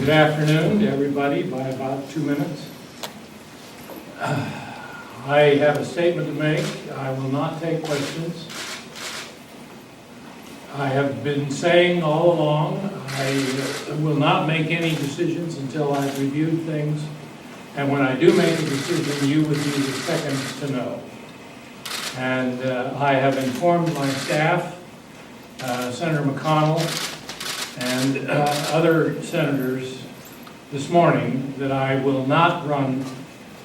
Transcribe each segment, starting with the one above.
Good afternoon to everybody by about 2 minutes. I have a statement to make. I will not take questions. I have been saying all along, I will not make any decisions until I've reviewed things. And when I do make a decision, you would be the second to know. And I have informed my staff, Senator McConnell, and other senators this morning that I will not run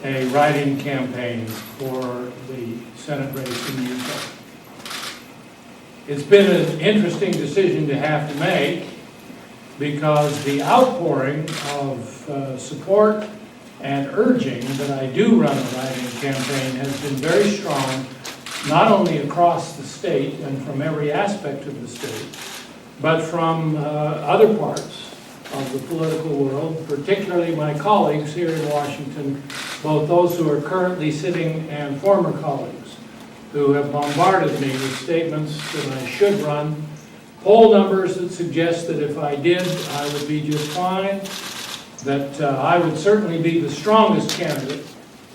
a write-in campaign for the Senate race in Utah. It's been an interesting decision to have to make because the outpouring of support and urging that I do run a write-in campaign has been very strong, not only across the state and from every aspect of the state, but from other parts of the political world, particularly my colleagues here in Washington, both those who are currently sitting and former colleagues who have bombarded me with statements that I should run, poll numbers that suggest that if I did, I would be just fine, that I would certainly be the strongest candidate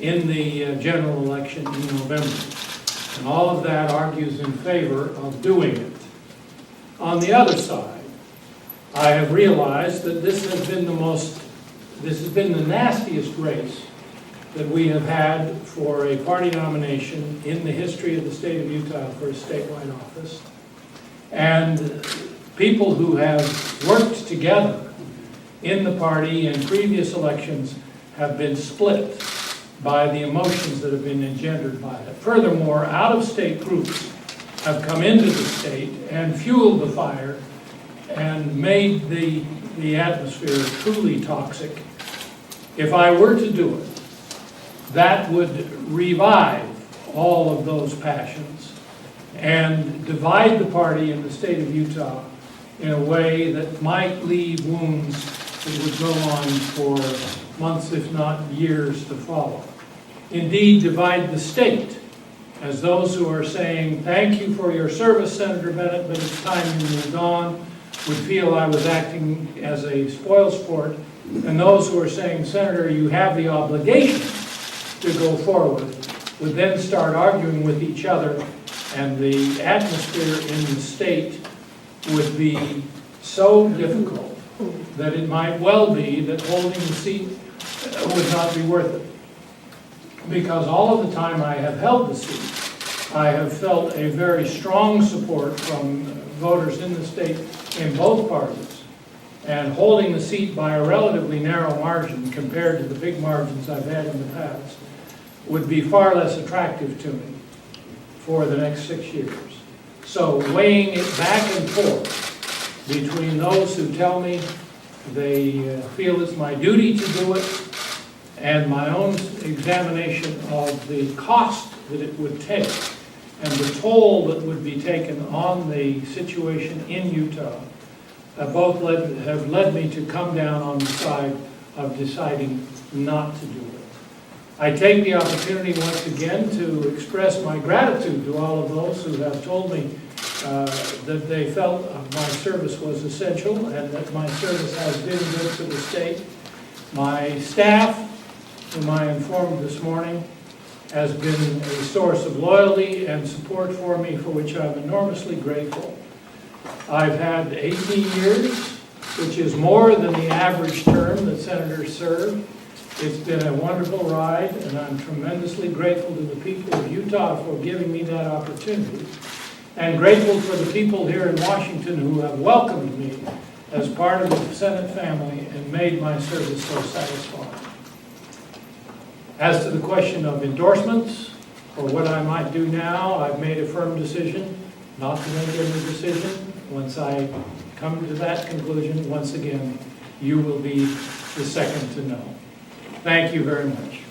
in the general election in November. And all of that argues in favor of doing it. On the other side, I have realized that this has been the nastiest race that we have had for a party nomination in the history of the state of Utah for a statewide office. And people who have worked together in the party in previous elections have been split by the emotions that have been engendered by it. Furthermore, out-of-state groups have come into the state and fueled the fire and made the atmosphere truly toxic. If I were to do it, that would revive all of those passions and divide the party in the state of Utah in a way that might leave wounds that would go on for months, if not years, to follow. Indeed, divide the state, as those who are saying, thank you for your service, Senator Bennett, but it's time you moved on, would feel I was acting as a spoilsport, and those who are saying, Senator, you have the obligation to go forward, would then start arguing with each other, and the atmosphere in the state would be so difficult that it might well be that holding the seat would not be worth it. Because all of the time I have held the seat, I have felt a very strong support from voters in the state in both parties. And holding the seat by a relatively narrow margin compared to the big margins I've had in the past would be far less attractive to me for the next 6 years. So weighing it back and forth between those who tell me they feel it's my duty to do it and my own examination of the cost that it would take and the toll that would be taken on the situation in Utah, both have led me to come down on the side of deciding not to do it. I take the opportunity once again to express my gratitude to all of those who have told me that they felt my service was essential and that my service has been good to the state. My staff, whom I informed this morning, has been a source of loyalty and support for me, for which I'm enormously grateful. I've had 18 years, which is more than the average term that senators serve. It's been a wonderful ride, and I'm tremendously grateful to the people of Utah for giving me that opportunity, and grateful for the people here in Washington who have welcomed me as part of the Senate family and made my service so satisfying. As to the question of endorsements, or what I might do now, I've made a firm decision not to make any decision. Once I come to that conclusion, once again, you will be the second to know. Thank you very much.